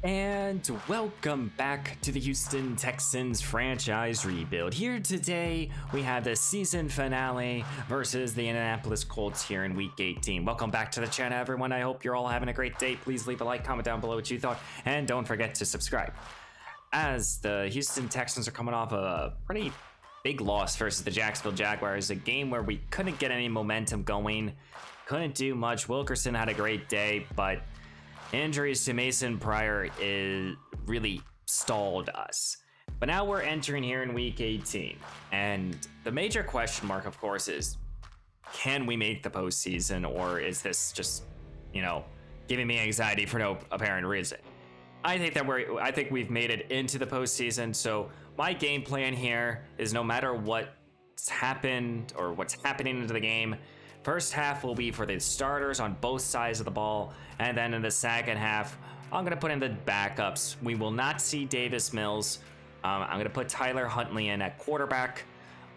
And welcome back to the Houston Texans franchise rebuild. Here today, we have the season finale versus the Indianapolis Colts here in week 18. Welcome back to the channel, everyone. I hope you're all having a great day. Please leave a like, comment down below what you thought, and don't forget to subscribe. As the Houston Texans are coming off a pretty big loss versus the Jacksonville Jaguars, a game where we couldn't get any momentum going, couldn't do much. Wilkerson had a great day, but injuries to Mason Pryor really stalled us. But now we're entering here in week 18. And the major question mark, of course, is can we make the postseason, or is this just, giving me anxiety for no apparent reason? I think we've made it into the postseason. So my game plan here is no matter what's happened or what's happening into the game, first half will be for the starters on both sides of the ball, and then in the second half, I'm going to put in the backups. We will not see Davis Mills. I'm going to put Tyler Huntley in at quarterback.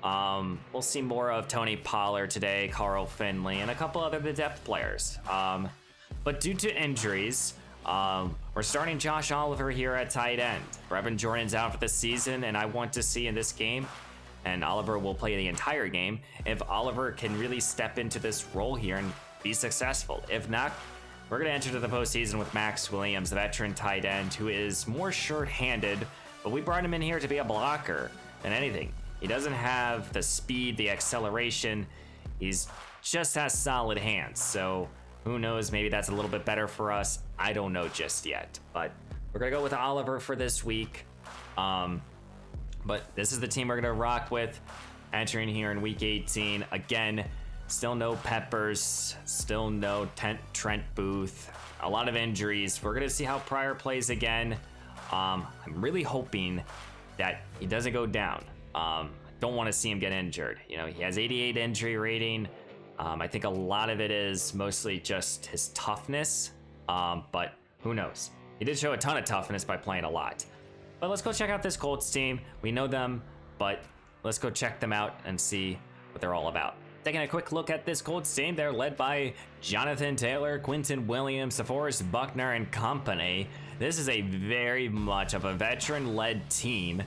We'll see more of Tony Pollard today, Carl Finley, and a couple other depth players. But due to injuries, we're starting Josh Oliver here at tight end. Brevin Jordan's out for the season, and I want to see in this game, and Oliver will play the entire game, if Oliver can really step into this role here and be successful. If not, we're going to enter to the postseason with Max Williams, the veteran tight end, who is more short-handed, but we brought him in here to be a blocker than anything. He doesn't have the speed, the acceleration. He's just has solid hands, so who knows, maybe that's a little bit better for us. I don't know just yet, but we're going to go with Oliver for this week. But this is the team we're going to rock with entering here in week 18. Again, still no Peppers, still no Trent Booth, a lot of injuries. We're going to see how Pryor plays again. I'm really hoping that he doesn't go down. Don't want to see him get injured. He has 88 injury rating. I think a lot of it is mostly just his toughness, but who knows? He did show a ton of toughness by playing a lot. But let's go check out this Colts team. We know them, but let's go check them out and see what they're all about. Taking a quick look at this Colts team, they're led by Jonathan Taylor, Quinton Williams, DeForest Buckner, and company. This is a very much of a veteran-led team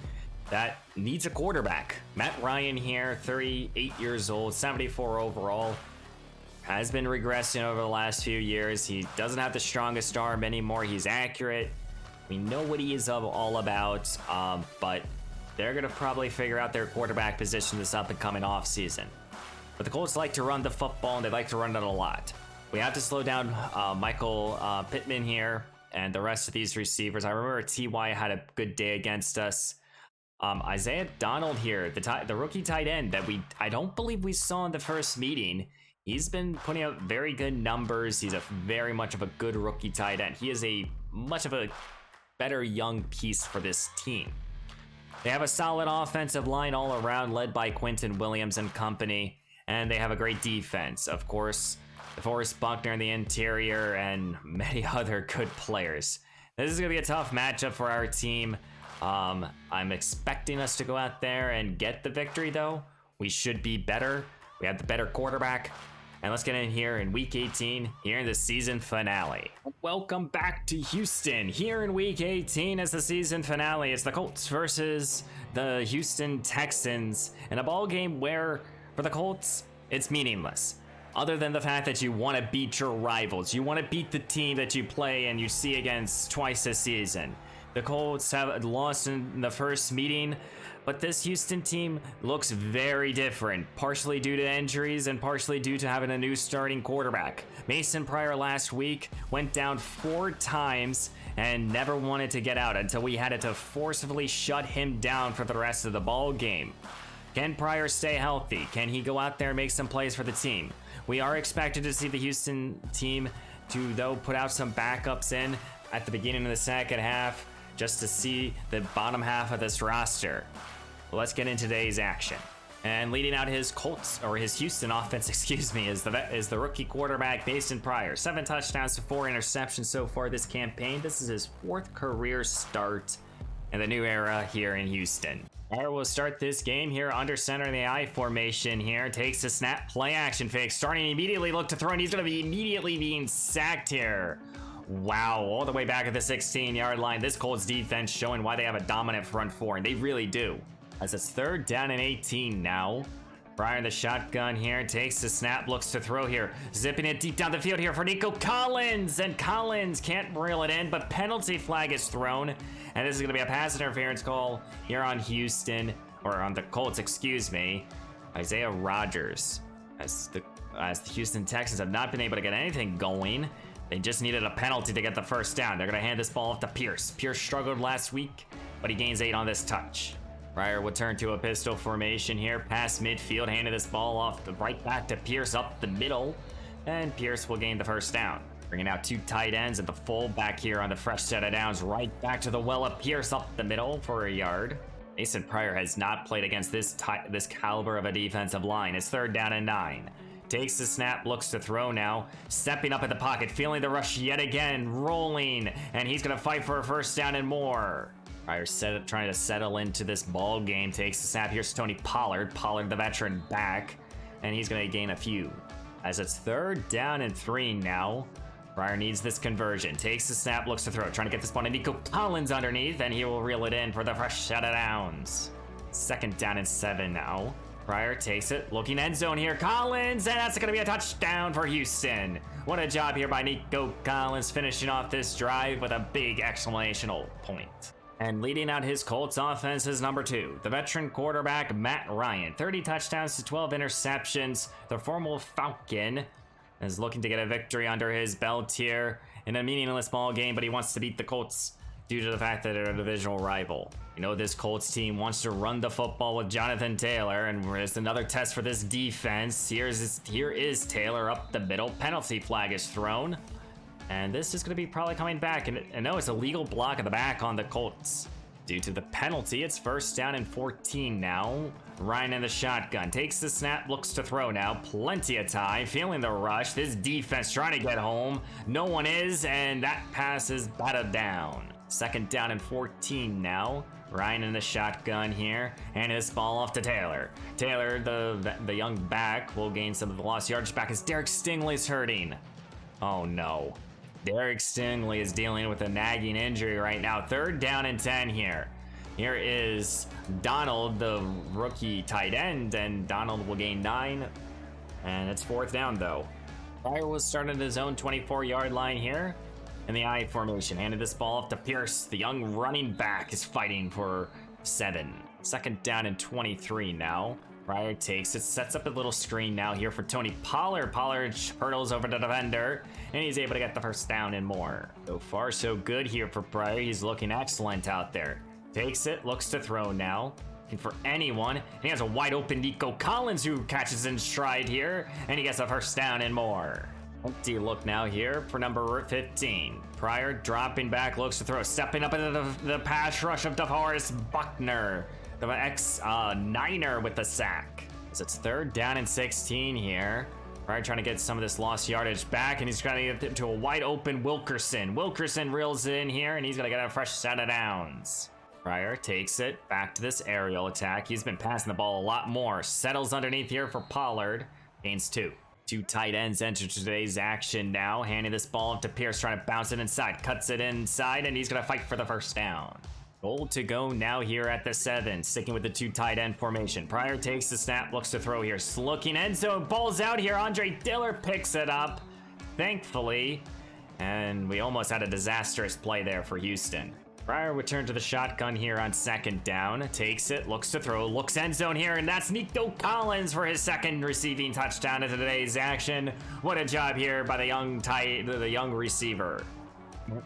that needs a quarterback. Matt Ryan here, 38 years old, 74 overall, has been regressing over the last few years. He doesn't have the strongest arm anymore. He's accurate. We know what he is all about, but they're going to probably figure out their quarterback position this up and coming off season. But the Colts like to run the football, and they like to run it a lot. We have to slow down Michael Pittman here and the rest of these receivers. I remember T.Y. had a good day against us. Isaiah Donald here, the rookie tight end that I don't believe we saw in the first meeting. He's been putting up very good numbers. He's very much of a good rookie tight end. He is much of a better young piece for this team. They have a solid offensive line all around, led by Quinton Williams and company, and they have a great defense. Of course, DeForest Buckner in the interior and many other good players. This is going to be a tough matchup for our team. I'm expecting us to go out there and get the victory, though. We should be better. We have the better quarterback. And let's get in here in week 18, here in the season finale. Welcome back to Houston. Here in week 18 as the season finale. It's the Colts versus the Houston Texans in a ball game where, for the Colts, it's meaningless. Other than the fact that you want to beat your rivals. You want to beat the team that you play and you see against twice a season. The Colts have lost in the first meeting, but this Houston team looks very different, partially due to injuries and partially due to having a new starting quarterback. Mason Pryor last week went down 4 times and never wanted to get out until we had to forcibly shut him down for the rest of the ball game. Can Pryor stay healthy? Can he go out there and make some plays for the team? We are expected to see the Houston team to, though, put out some backups in at the beginning of the second half, just to see the bottom half of this roster. Well, let's get into today's action. And leading out his Houston offense, is the rookie quarterback Mason Pryor. 7 touchdowns to 4 interceptions so far this campaign. This is his 4th career start in the new era here in Houston. Pryor will start this game here under center in the I formation here. Takes a snap, play action fake, starting immediately, look to throw, and he's going to be immediately being sacked here. Wow, all the way back at the 16-yard line. This Colts defense showing why they have a dominant front four, and they really do. As it's 3rd down and 18 now. Pryor in the shotgun here, takes the snap, looks to throw here. Zipping it deep down the field here for Nico Collins, and Collins can't reel it in, but penalty flag is thrown. And this is gonna be a pass interference call here on Houston, or on the Colts, excuse me. Isaiah Rodgers, as the Houston Texans have not been able to get anything going. They just needed a penalty to get the first down. They're gonna hand this ball off to Pierce. Pierce struggled last week, but he gains 8 on this touch. Pryor will turn to a pistol formation here, past midfield, handed this ball off right back to Pierce up the middle, and Pierce will gain the first down. Bringing out 2 tight ends and the fullback here on the fresh set of downs, right back to the well of Pierce up the middle for a yard. Mason Pryor has not played against this caliber of a defensive line. It's 3rd down and 9. Takes the snap, looks to throw now, stepping up in the pocket, feeling the rush yet again, rolling, and he's gonna fight for a first down and more. Pryor trying to settle into this ball game. Takes the snap. Here's Tony Pollard. Pollard, the veteran, back, and he's going to gain a few. As it's 3rd down and 3 now. Pryor needs this conversion. Takes the snap, looks to throw. Trying to get this ball to Nico Collins underneath, and he will reel it in for the fresh set of downs. 2nd down and 7 now. Pryor takes it, looking end zone here. Collins, and that's going to be a touchdown for Houston. What a job here by Nico Collins, finishing off this drive with a big exclamational point. And leading out his Colts offense is number 2, the veteran quarterback, Matt Ryan. 30 touchdowns to 12 interceptions. The former Falcon is looking to get a victory under his belt here in a meaningless ball game, but he wants to beat the Colts due to the fact that they're a divisional rival. You know, this Colts team wants to run the football with Jonathan Taylor, and there's another test for this defense. Here is Taylor up the middle. Penalty flag is thrown. And this is going to be probably coming back. And no, it's a legal block at the back on the Colts. Due to the penalty, it's 1st down and 14 now. Ryan in the shotgun. Takes the snap, looks to throw now. Plenty of time, feeling the rush. This defense trying to get home. No one is, and that pass is batted down. 2nd down and 14 now. Ryan in the shotgun here. And his ball off to Taylor. Taylor, the young back, will gain some of the lost yardage back as Derek Stingley's hurting. Oh no. Derek Stingley is dealing with a nagging injury right now. 3rd down and 10 here. Here is Donald, the rookie tight end, and Donald will gain 9. And it's 4th down though. Pryor was starting at his own 24-yard line here in the I formation. Handed this ball off to Pierce. The young running back is fighting for 7. 2nd down and 23 now. Pryor takes it, sets up a little screen now here for Tony Pollard. Pollard hurdles over the defender, and he's able to get the first down and more. So far, so good here for Pryor. He's looking excellent out there. Takes it, looks to throw now. Looking for anyone. And he has a wide open Nico Collins who catches in stride here, and he gets a first down and more. Empty look now here for number 15. Pryor dropping back, looks to throw, stepping up into the pass rush of DeForest Buckner. The ex-Niner with the sack. As it's 3rd down and 16 here. Pryor trying to get some of this lost yardage back, and he's trying to get it to a wide open Wilkerson. Wilkerson reels in here, and he's gonna get a fresh set of downs. Pryor takes it back to this aerial attack. He's been passing the ball a lot more. Settles underneath here for Pollard. Gains 2. 2 tight ends enter today's action now. Handing this ball up to Pierce, trying to bounce it inside. Cuts it inside, and he's gonna fight for the first down. Goal to go now here at the 7, sticking with the 2 tight end formation. Pryor takes the snap, looks to throw here. Looking end zone, ball's out here. Andre Diller picks it up, thankfully. And we almost had a disastrous play there for Houston. Pryor returned to the shotgun here on 2nd down. Takes it, looks to throw, looks end zone here, and that's Nico Collins for his 2nd receiving touchdown of today's action. What a job here by the young receiver.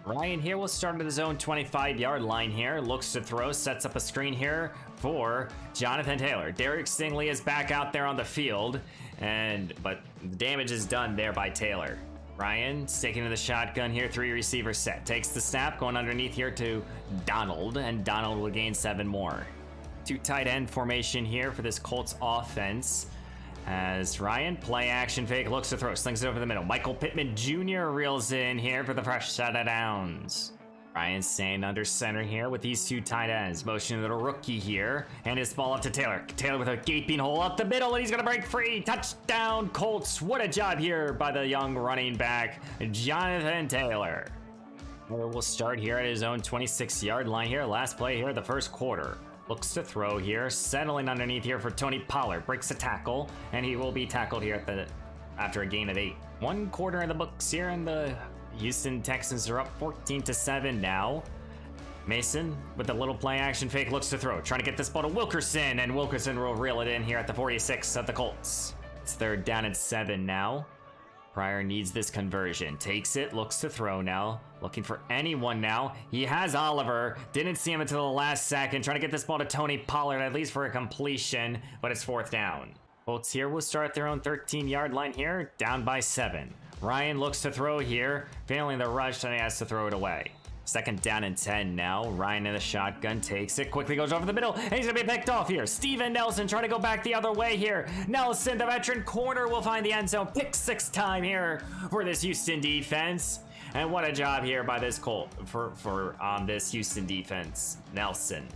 Ryan here will start at his own 25-yard line here. Looks to throw, sets up a screen here for Jonathan Taylor. Derek Stingley is back out there on the field, but the damage is done there by Taylor. Ryan sticking to the shotgun here, 3 receiver set. Takes the snap, going underneath here to Donald, and Donald will gain 7 more. 2 tight end formation here for this Colts offense. As Ryan, play action fake, looks to throw, slings it over the middle. Michael Pittman Jr. reels in here for the fresh set of downs. Ryan staying under center here with these 2 tight ends. Motioning to the rookie here, and his ball up to Taylor. Taylor with a gaping hole up the middle, and he's gonna break free. Touchdown, Colts. What a job here by the young running back, Jonathan Taylor. We'll start here at his own 26-yard line here. Last play here, the first quarter. Looks to throw here, settling underneath here for Tony Pollard. Breaks a tackle, and he will be tackled here after a gain of 8. 1 quarter in the books here, and the Houston Texans are up 14-7 now. Mason with a little play action fake looks to throw, trying to get this ball to Wilkerson, and Wilkerson will reel it in here at the 46 of the Colts. It's 3rd down and 7 now. Pryor needs this conversion. Takes it, looks to throw now. Looking for anyone now. He has Oliver. Didn't see him until the last second. Trying to get this ball to Tony Pollard, at least for a completion, but it's 4th down. Colts here will start their own 13-yard line here, down by 7. Ryan looks to throw here, failing the rush, and he has to throw it away. 2nd down and 10 now. Ryan in the shotgun takes it, quickly goes over the middle, and he's gonna be picked off here. Steven Nelson trying to go back the other way here. Nelson, the veteran corner, will find the end zone. Pick 6 time here for this Houston defense. And what a job here by this Colt for this Houston defense. Nelson.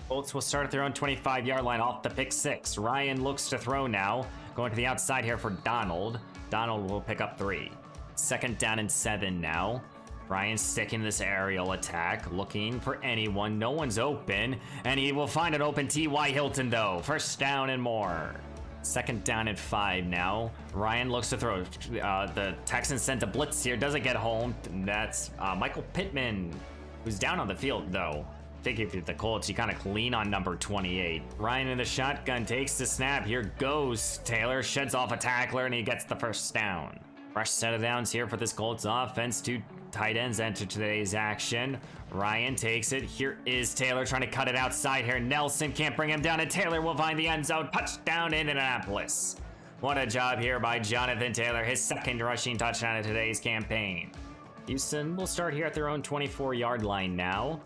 Colts will start at their own 25-yard line off the pick 6. Ryan looks to throw now. Going to the outside here for Donald. Donald will pick up 3. 2nd down and 7 now. Ryan sticking this aerial attack, looking for anyone. No one's open, and he will find an open T.Y. Hilton, though. 1st down and more. 2nd down and 5 now. Ryan looks to throw. The Texans sent a blitz here. Doesn't get home. That's Michael Pittman, who's down on the field, though. I think if you're the Colts, you kind of lean on number 28. Ryan in the shotgun takes the snap. Here goes Taylor. Sheds off a tackler, and he gets the 1st down. Fresh set of downs here for this Colts offense. 2 tight ends enter today's action. Ryan takes it. Here is Taylor trying to cut it outside here. Nelson can't bring him down, and Taylor will find the end zone. Touchdown, Indianapolis. What a job here by Jonathan Taylor, his 2nd rushing touchdown of today's campaign. Houston will start here at their own 24-yard line now.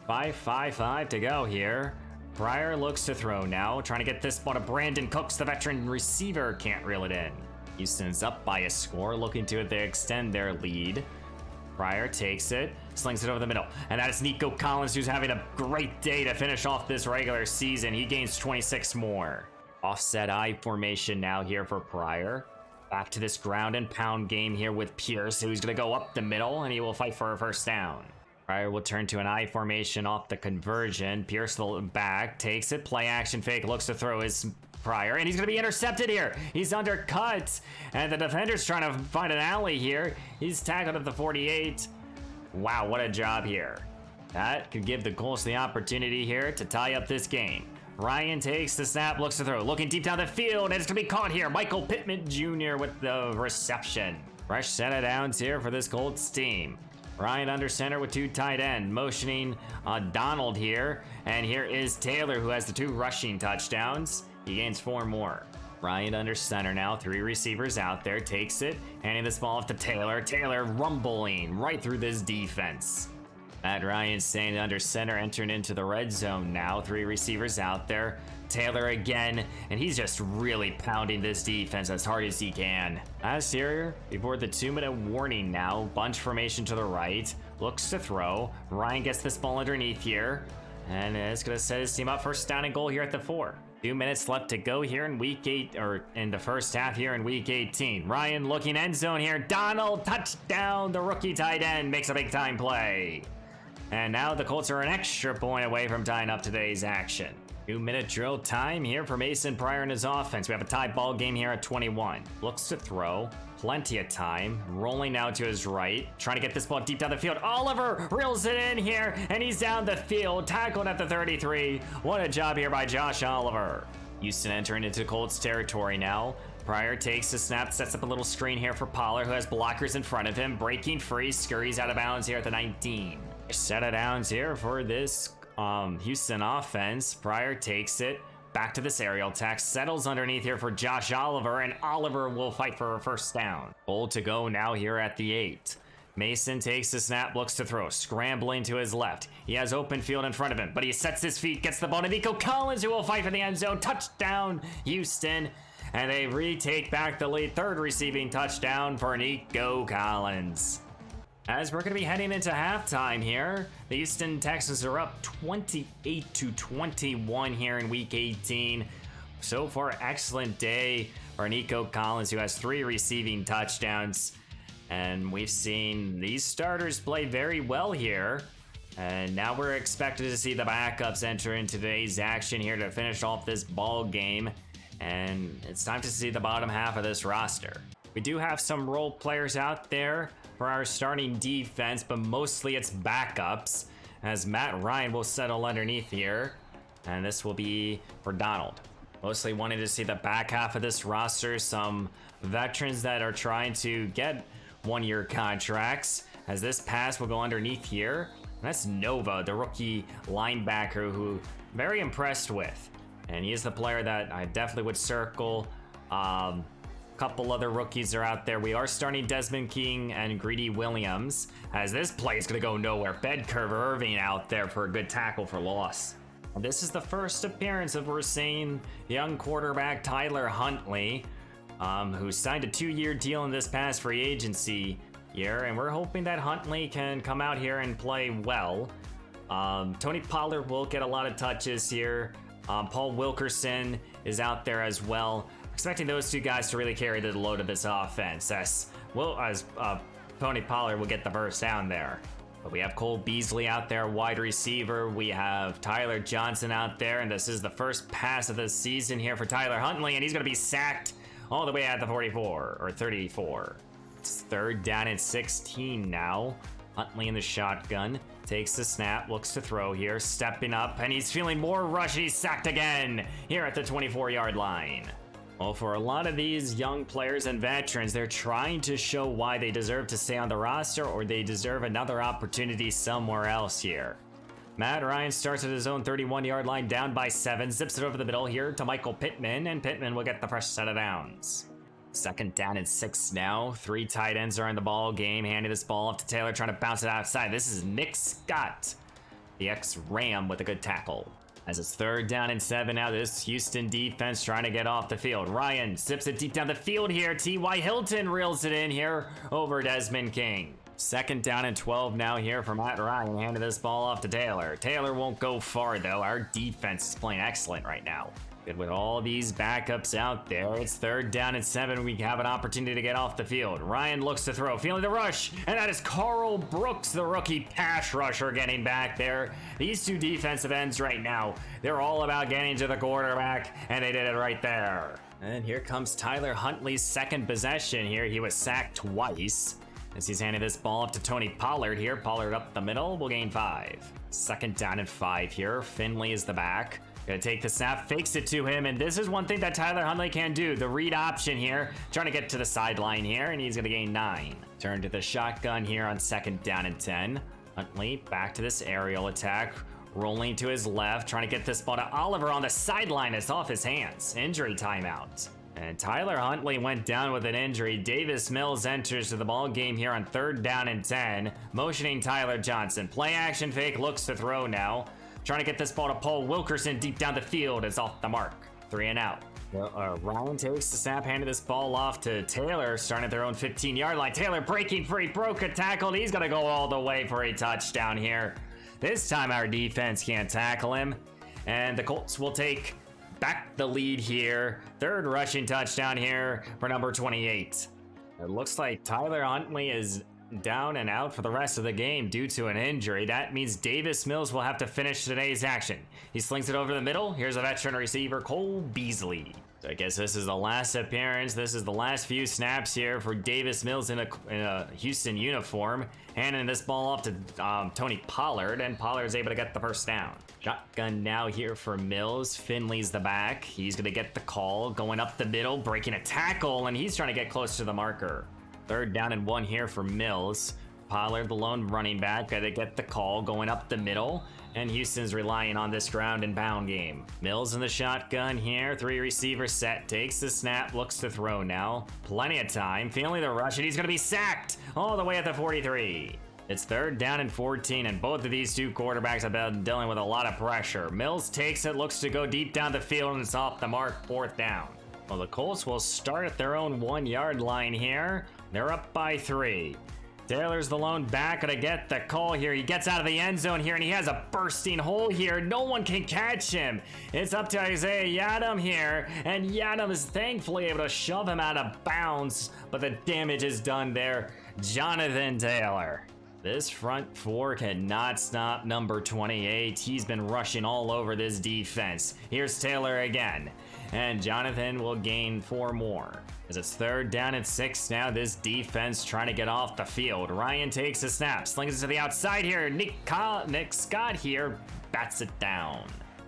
5:55 to go here. Pryor looks to throw now, trying to get this ball to Brandon Cooks, the veteran receiver, can't reel it in. Houston's up by a score, looking to extend their lead. Pryor takes it, slings it over the middle, and that is Nico Collins, who's having a great day to finish off this regular season. He gains 26 more. Offset I formation now here for Pryor. Back to this ground and pound game here with Pierce, who's going to go up the middle, and he will fight for a 1st down. Pryor will turn to an I formation off the conversion. Pierce back, takes it, play action fake, looks to throw his Pryor, and he's going to be intercepted here. He's undercut, and the defender's trying to find an alley here. He's tackled at the 48. Wow, what a job here. That could give the Colts the opportunity here to tie up this game. Ryan takes the snap, looks to throw, looking deep down the field, and it's going to be caught here. Michael Pittman Jr. with the reception. Fresh set of downs here for this Colts team. Ryan under center with 2 tight end, motioning Donald here, and here is Taylor, who has the 2 rushing touchdowns. He gains 4 more. Ryan under center now, 3 receivers out there, takes it, handing this ball off to Taylor. Taylor rumbling right through this defense. Matt Ryan staying under center, entering into the red zone now. 3 receivers out there. Taylor again, and he's just really pounding this defense as hard as he can. Last here, before the 2-minute warning now, bunch formation to the right, looks to throw. Ryan gets this ball underneath here, and it's going to set his team up 1st down and goal here at the 4. 2 minutes left to go here in week 8, or in the first half here in week 18. Ryan looking end zone here. Donald, touchdown. The rookie tight end makes a big time play. And now the Colts are an extra point away from tying up today's action. 2-minute drill time here for Mason Pryor and his offense. We have a tie ball game here at 21. Looks to throw. Plenty of time. Rolling now to his right. Trying to get this ball deep down the field. Oliver reels it in here, and he's down the field. Tackled at the 33. What a job here by Josh Oliver. Houston entering into Colts territory now. Pryor takes the snap, sets up a little screen here for Pollard, who has blockers in front of him. Breaking free, scurries out of bounds here at the 19. Set of downs here for this Houston offense. Pryor takes it. Back to this aerial attack, settles underneath here for Josh Oliver, and Oliver will fight for a 1st down. Goal to go now here at the 8. Mason takes the snap, looks to throw, scrambling to his left. He has open field in front of him, but he sets his feet, gets the ball to Nico Collins, who will fight for the end zone. Touchdown, Houston. And they retake back the lead. 3rd receiving touchdown for Nico Collins. As we're going to be heading into halftime here, the Houston Texans are up 28-21 here in week 18. So far, excellent day for Nico Collins, who has 3 receiving touchdowns. And we've seen these starters play very well here. And now we're expected to see the backups enter into today's action here to finish off this ball game. And it's time to see the bottom half of this roster. We do have some role players out there for our starting defense, but mostly it's backups, as Matt Ryan will settle underneath here. And this will be for Donald. Mostly wanting to see the back half of this roster, some veterans that are trying to get one-year contracts, as this pass will go underneath here. And that's Nova, the rookie linebacker, who I'm very impressed with. And he is the player that I definitely would circle. Couple other rookies are out there. We are starting Desmond King and Greedy Williams, as this play is going to go nowhere. Bedcurve Irving out there for a good tackle for loss. This is the first appearance of we're seeing young quarterback Tyler Huntley, who signed a 2-year deal in this past free agency year, and we're hoping that Huntley can come out here and play well. Tony Pollard will get a lot of touches here. Paul Wilkerson is out there as well. Expecting those two guys to really carry the load of this offense, as Tony Pollard will get the first down there. But we have Cole Beasley out there, wide receiver. We have Tyler Johnson out there, and this is the first pass of the season here for Tyler Huntley, and he's going to be sacked all the way at the 44, or 34. It's 3rd down and 16 now. Huntley in the shotgun, takes the snap, looks to throw here, stepping up, and he's feeling more rush. He's sacked again here at the 24-yard line. Well, for a lot of these young players and veterans, they're trying to show why they deserve to stay on the roster or they deserve another opportunity somewhere else here. Matt Ryan starts at his own 31-yard line, down by 7, zips it over the middle here to Michael Pittman, and Pittman will get the first set of downs. 2nd down and 6 now. 3 tight ends are in the ball game, handing this ball off to Taylor, trying to bounce it outside. This is Nick Scott, the ex-Ram, with a good tackle. As it's 3rd down and 7 now, this Houston defense trying to get off the field. Ryan zips it deep down the field here. T.Y. Hilton reels it in here over Desmond King. 2nd down and 12 now here for Matt Ryan, handing this ball off to Taylor. Taylor won't go far, though. Our defense is playing excellent right now. Good with all these backups out there. It's 3rd down and 7. We have an opportunity to get off the field. Ryan looks to throw, feeling the rush, and that is Carl Brooks, the rookie pass rusher, getting back there. These two defensive ends right now, they're all about getting to the quarterback, and they did it right there. And here comes Tyler Huntley's 2nd possession here. He was sacked twice, as he's handing this ball up to Tony Pollard here. Pollard up the middle, will gain 5. 2nd down and 5 here. Finley is the back. Gonna take the snap, fakes it to him, and this is one thing that Tyler Huntley can do. The read option here, trying to get to the sideline here, and he's gonna gain 9. Turn to the shotgun here on 2nd down and 10. Huntley back to this aerial attack, rolling to his left, trying to get this ball to Oliver on the sideline. It's off his hands. Injury timeout. And Tyler Huntley went down with an injury. Davis Mills enters to the ball game here on 3rd down and 10, motioning Tyler Johnson. Play action fake, looks to throw now. Trying to get this ball to Paul Wilkerson deep down the field. It's off the mark. 3 and out. Ryan takes the snap, handed this ball off to Taylor, starting at their own 15-yard line. Taylor breaking free, broke a tackle. He's going to go all the way for a touchdown here. This time our defense can't tackle him. And the Colts will take back the lead here. 3rd rushing touchdown here for number 28. It looks like Tyler Huntley is down and out for the rest of the game due to an injury. That means Davis Mills will have to finish today's action. He slings it over the middle. Here's a veteran receiver, Cole Beasley. So I guess this is the last appearance. This is the last few snaps here for Davis Mills in a Houston uniform. Handing this ball off to Tony Pollard, and Pollard's able to get the first down. Shotgun now here for Mills. Finley's the back. He's going to get the call, going up the middle, breaking a tackle, and he's trying to get close to the marker. 3rd down and 1 here for Mills. Pollard, the lone running back, got to get the call, going up the middle, and Houston's relying on this ground and pound game. Mills in the shotgun here, 3 receivers set, takes the snap, looks to throw now. Plenty of time, feeling the rush, and he's going to be sacked all the way at the 43. It's 3rd down and 14, and both of these two quarterbacks have been dealing with a lot of pressure. Mills takes it, looks to go deep down the field, and it's off the mark, 4th down. Well, the Colts will start at their own 1-yard line here. They're up by 3. Taylor's the lone back, gonna get the call here. He gets out of the end zone here, and he has a bursting hole here. No one can catch him. It's up to Isaiah Yadam here, and Yadam is thankfully able to shove him out of bounds, but the damage is done there. Jonathan Taylor. This front four cannot stop number 28. He's been rushing all over this defense. Here's Taylor again, and Jonathan will gain 4 more. As it's 3rd down and 6 now, this defense trying to get off the field. Ryan takes a snap, slings it to the outside here. Nick Scott here bats it down.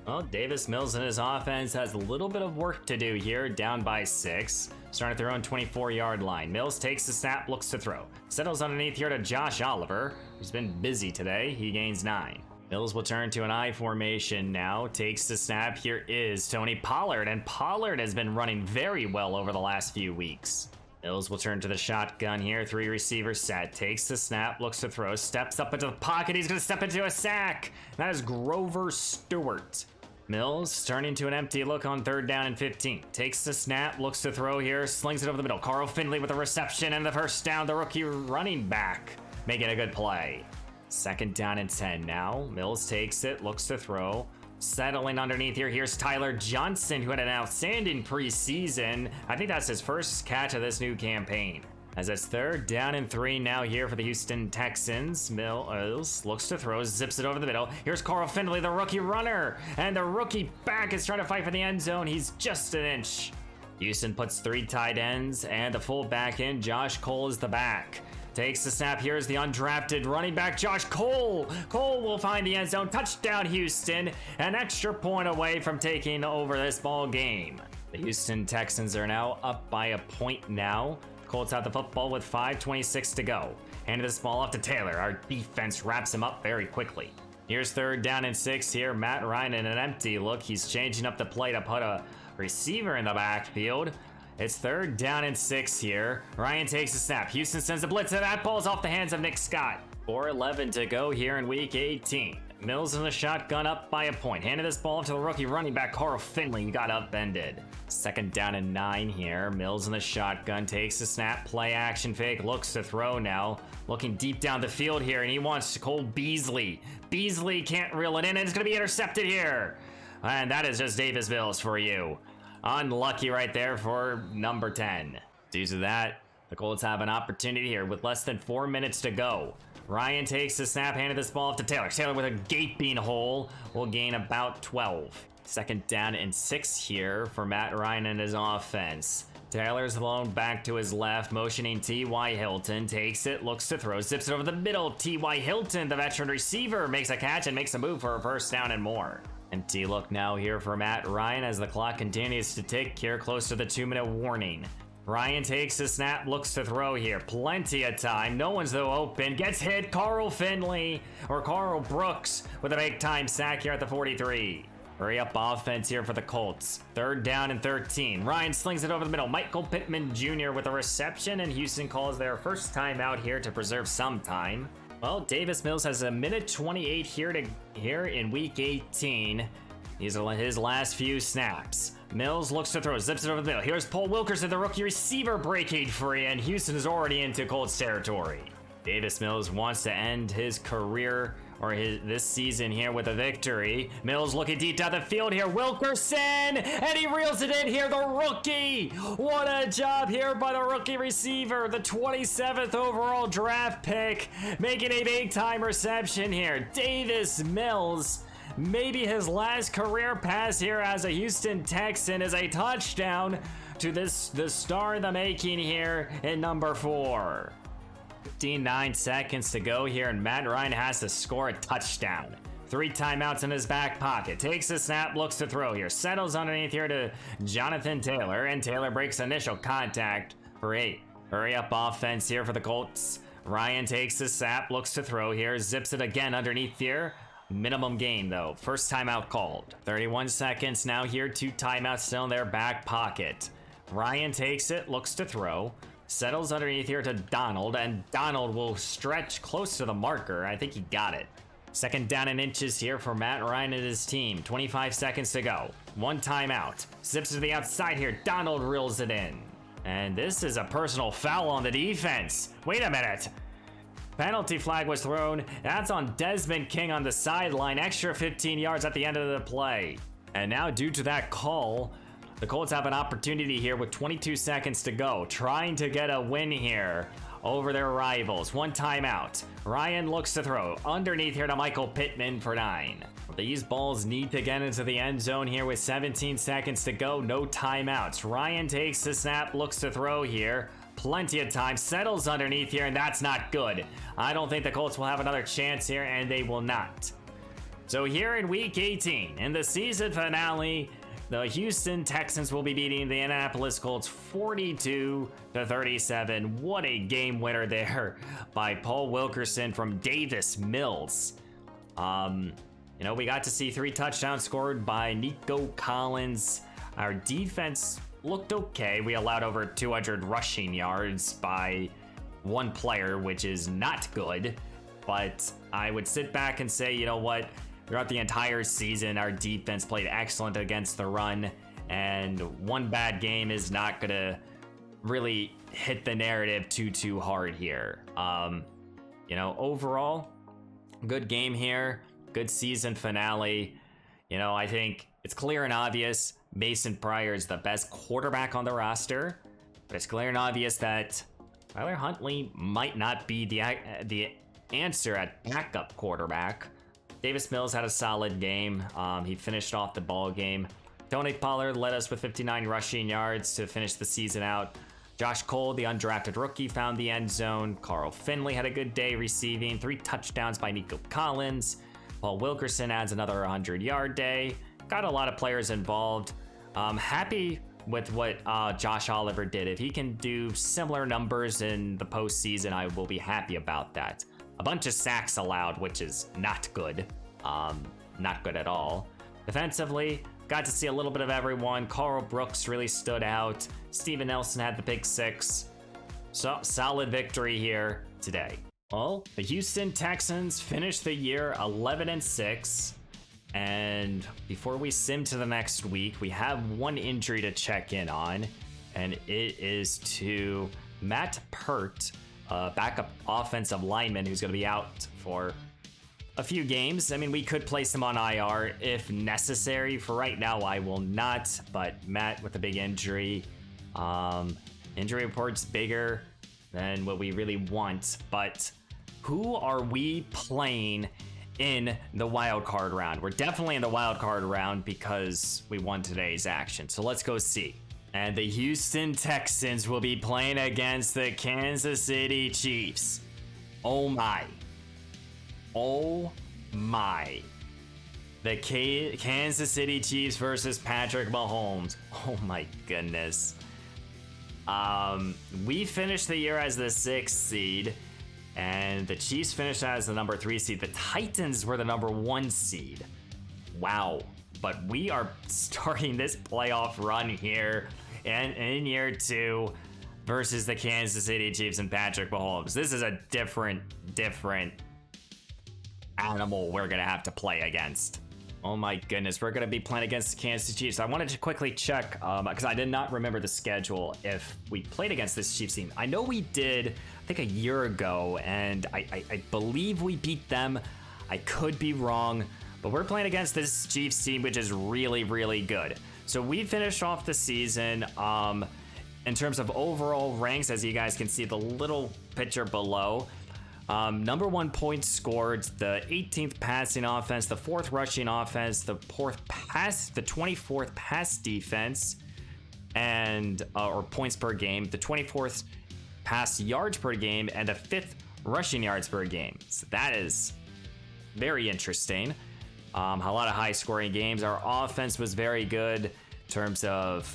Well, Davis Mills and his offense has a little bit of work to do here, down by 6. Starting at their own 24-yard line. Mills takes the snap, looks to throw. Settles underneath here to Josh Oliver, who's been busy today. He gains 9. Mills will turn to an I formation now. Takes the snap. Here is Tony Pollard, and Pollard has been running very well over the last few weeks. Mills will turn to the shotgun here. 3 receivers set. Takes the snap, looks to throw, steps up into the pocket. He's going to step into a sack. That is Grover Stewart. Mills turning to an empty look on 3rd down and 15. Takes the snap, looks to throw here, slings it over the middle. Carl Finley with a reception and the first down. The rookie running back making a good play. 2nd down and 10 now. Mills takes it, looks to throw. Settling underneath here. Here's Tyler Johnson, who had an outstanding preseason. I think that's his first catch of this new campaign. As it's 3rd down and 3 now here for the Houston Texans. Mills looks to throw, zips it over the middle. Here's Carl Finley, the rookie runner. And the rookie back is trying to fight for the end zone. He's just an inch. Houston puts 3 tight ends and the full back in. Josh Cole is the back. Takes the snap. Here's the undrafted running back, Josh Cole. Cole will find the end zone. Touchdown, Houston. An extra point away from taking over this ball game. The Houston Texans are now up by a point now. Colts have the football with 5:26 to go. Handed this ball off to Taylor. Our defense wraps him up very quickly. Here's 3rd down and 6 here. Matt Ryan in an empty look. He's changing up the play to put a receiver in the backfield. It's 3rd down and 6 here. Ryan takes a snap. Houston sends a blitz, and that ball's off the hands of Nick Scott. 4:11 to go here in week 18. Mills in the shotgun up by a point. Handed this ball to the rookie running back, Carl Finley. He got upended. 2nd down and 9 here. Mills in the shotgun, takes the snap, play action fake, looks to throw now. Looking deep down the field here, and he wants Cole Beasley. Beasley can't reel it in, and it's going to be intercepted here. And that is just Davis Mills for you. Unlucky right there for number 10. Due to that, the Colts have an opportunity here with less than 4 minutes to go. Ryan takes the snap, handed this ball off to Taylor. Taylor with a gaping hole will gain about 12. 2nd down and 6 here for Matt Ryan and his offense. Taylor's alone back to his left, motioning T.Y. Hilton. Takes it, looks to throw, zips it over the middle. T.Y. Hilton, the veteran receiver, makes a catch and makes a move for a 1st down and more. Empty look now here for Matt Ryan as the clock continues to tick here close to the 2-minute warning. Ryan takes the snap, looks to throw here. Plenty of time. No one's though open. Gets hit. Carl Finley or Carl Brooks with a big time sack here at the 43. Hurry up offense here for the Colts. 3rd down and 13. Ryan slings it over the middle. Michael Pittman Jr. with a reception, and Houston calls their first time out here to preserve some time. Well, Davis Mills has 1:28 here in week 18. These are his last few snaps. Mills looks to throw, zips it over the middle. Here's Paul Wilkerson, the rookie receiver, breaking free, and Houston is already into Colts territory. Davis Mills wants to end his career or this season here with a victory. Mills looking deep down the field here. Wilkerson, and he reels it in here. The rookie. What a job here by the rookie receiver. The 27th overall draft pick, making a big time reception here. Davis Mills. Maybe his last career pass here as a Houston Texan is a touchdown to the star in the making here in number 4. 59 seconds to go here, and Matt Ryan has to score a touchdown. 3 timeouts in his back pocket. Takes a snap, looks to throw here. Settles underneath here to Jonathan Taylor, and Taylor breaks initial contact for 8. Hurry up offense here for the Colts. Ryan takes the snap, looks to throw here. Zips it again underneath here. Minimum gain though. First timeout called. 31 seconds now here. 2 timeouts still in their back pocket. Ryan takes it, looks to throw. Settles underneath here to Donald, and Donald will stretch close to the marker. I think he got it. 2nd down and inches here for Matt Ryan and his team. 25 seconds to go. 1 timeout. Zips to the outside here. Donald reels it in. And this is a personal foul on the defense. Wait a minute. Penalty flag was thrown. That's on Desmond King on the sideline. Extra 15 yards at the end of the play. And now due to that call, the Colts have an opportunity here with 22 seconds to go, trying to get a win here over their rivals. One timeout. Ryan looks to throw underneath here to Michael Pittman for 9. These balls need to get into the end zone here with 17 seconds to go. No timeouts. Ryan takes the snap, looks to throw here. Plenty of time, settles underneath here, and that's not good. I don't think the Colts will have another chance here, and they will not. So here in week 18, in the season finale, the Houston Texans will be beating the Indianapolis Colts 42-37. What a game winner there by Paul Wilkerson from Davis Mills. You know, we got to see 3 touchdowns scored by Nico Collins. Our defense looked okay. We allowed over 200 rushing yards by one player, which is not good. But I would sit back and say, you know what? Throughout the entire season, our defense played excellent against the run, and one bad game is not gonna really hit the narrative too hard here. You know, overall, good game here, good season finale. You know, I think it's clear and obvious Mason Pryor is the best quarterback on the roster, but it's clear and obvious that Tyler Huntley might not be the answer at backup quarterback. Davis Mills had a solid game. He finished off the ball game. Tony Pollard led us with 59 rushing yards to finish the season out. Josh Cole, the undrafted rookie, found the end zone. Carl Finley had a good day receiving 3 touchdowns by Nico Collins. Paul Wilkerson adds another 100-yard day. Got a lot of players involved. Happy with what Josh Oliver did. If he can do similar numbers in the postseason, I will be happy about that. A bunch of sacks allowed, which is not good. Not good at all. Defensively, got to see a little bit of everyone. Carl Brooks really stood out. Steven Nelson had the pick 6. So solid victory here today. Well, the Houston Texans finished the year 11-6. And before we sim to the next week, we have one injury to check in on, and it is to Matt Pert, backup offensive lineman who's going to be out for a few games. I mean, we could place him on IR if necessary. For right now, I will not, but Matt with a big injury. Injury report's bigger than what we really want, but who are we playing in the wild card round? We're definitely in the wild card round because we won today's action. So let's go see. And the Houston Texans will be playing against the Kansas City Chiefs. Oh my. Oh my. The Kansas City Chiefs versus Patrick Mahomes. Oh my goodness. We finished the year as the 6th seed. And the Chiefs finished as the number 3 seed. The Titans were the number 1 seed. Wow. But we are starting this playoff run here in year 2 versus the Kansas City Chiefs and Patrick Mahomes. This is a different animal we're going to have to play against. Oh my goodness. We're going to be playing against the Kansas City Chiefs. I wanted to quickly check because I did not remember the schedule if we played against this Chiefs team. I know we did, I think a year ago, and I believe we beat them. I could be wrong, but we're playing against this Chiefs team, which is really good. So we finished off the season in terms of overall ranks, as you guys can see the little picture below. Number 1 points scored, the 18th passing offense, the 4th rushing offense, the 24th pass defense, and or points per game, the 24th pass yards per game, and the 5th rushing yards per game. So that is very interesting. A lot of high scoring games. Our offense was very good in terms of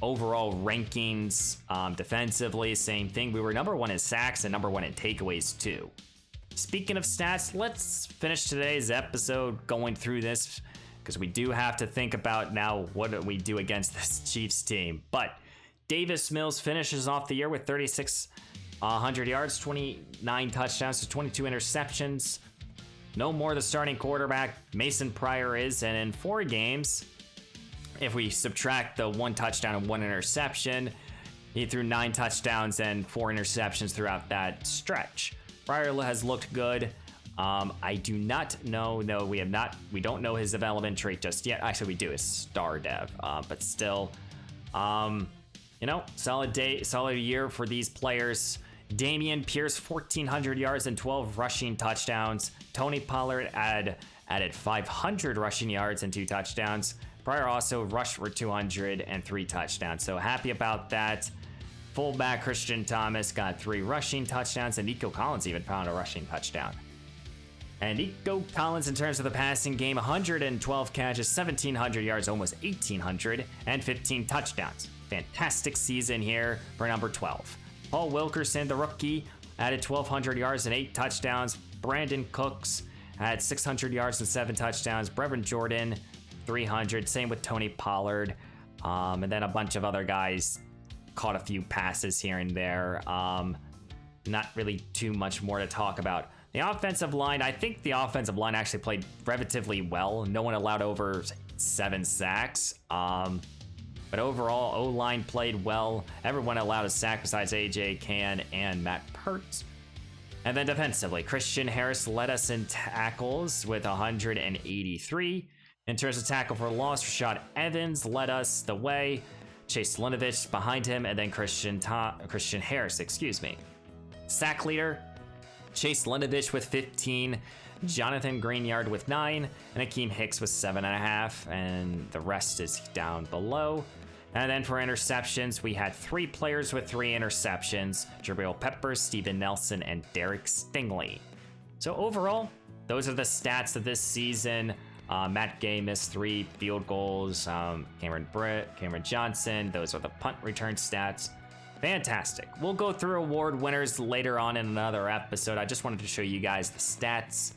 overall rankings. Defensively, same thing. We were number 1 in sacks and number 1 in takeaways too. Speaking of stats, let's finish today's episode going through this because we do have to think about now what do we do against this Chiefs team. But Davis Mills finishes off the year with 3,600 yards, 29 touchdowns to 22 interceptions. No more the starting quarterback. Mason Pryor is, and in 4 games, if we subtract the 1 touchdown and 1 interception, he threw 9 touchdowns and 4 interceptions throughout that stretch. Pryor has looked good. I do not know. No, we don't know his development trait just yet. Actually, we do. His star dev. But still, solid day, solid year for these players. Dameon Pierce, 1,400 yards and 12 rushing touchdowns. Tony Pollard added 500 rushing yards and 2 touchdowns. Pryor also rushed for 200 and 3 touchdowns. So happy about that. Fullback Christian Thomas got 3 rushing touchdowns, and Nico Collins even found a rushing touchdown. And Nico Collins, in terms of the passing game, 112 catches, 1,700 yards, almost 1,800, and 15 touchdowns. Fantastic season here for number 12. Paul Wilkerson, the rookie, added 1,200 yards and 8 touchdowns. Brandon Cooks had 600 yards and 7 touchdowns. Brevin Jordan, 300. Same with Tony Pollard. And then a bunch of other guys caught a few passes here and there. Not really too much more to talk about. The offensive line, I think the offensive line actually played relatively well. No one allowed over 7 sacks. But overall, O-line played well. Everyone allowed a sack besides AJ Cann and Matt Pert. And then defensively, Christian Harris led us in tackles with 183. In terms of tackle for loss, Rashad Evans led us the way. Chase Linovich behind him, and then Christian Harris, Sack leader, Chase Linovich with 15, Jonathan Greenyard with 9, and Akeem Hicks with 7.5, and the rest is down below. And then for interceptions, we had 3 players with 3 interceptions: Jabril Peppers, Steven Nelson, and Derek Stingley. So overall, those are the stats of this season. Matt Gay missed 3 field goals. Cameron Johnson, those are the punt return stats. Fantastic. We'll go through award winners later on in another episode. I just wanted to show you guys the stats.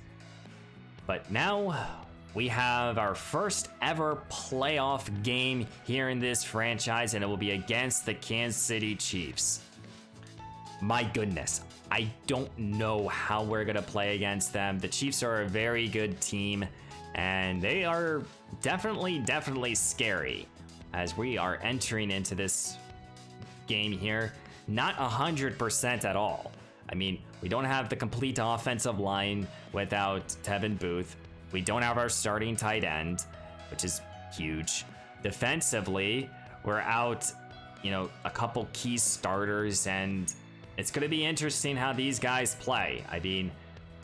But now we have our first ever playoff game here in this franchise, and it will be against the Kansas City Chiefs. My goodness, I don't know how we're going to play against them. The Chiefs are a very good team, and they are definitely scary as we are entering into this game here. Not 100% at all. I mean, we don't have the complete offensive line without Tevin Booth. We don't have our starting tight end, which is huge. Defensively, we're out, a couple key starters, and it's going to be interesting how these guys play. I mean,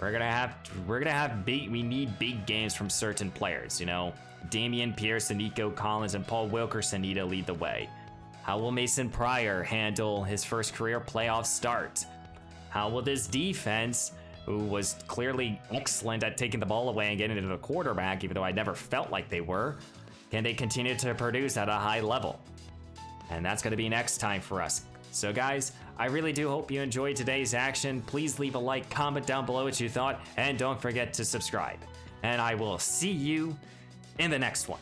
we need big games from certain players, Dameon Pierce and Nico Collins and Paul Wilkerson need to lead the way. How will Mason Pryor handle his first career playoff start? How will this defense, who was clearly excellent at taking the ball away and getting it to the quarterback, even though I never felt like they were, can they continue to produce at a high level? And that's going to be next time for us. So guys, I really do hope you enjoyed today's action. Please leave a like, comment down below what you thought, and don't forget to subscribe. And I will see you in the next one.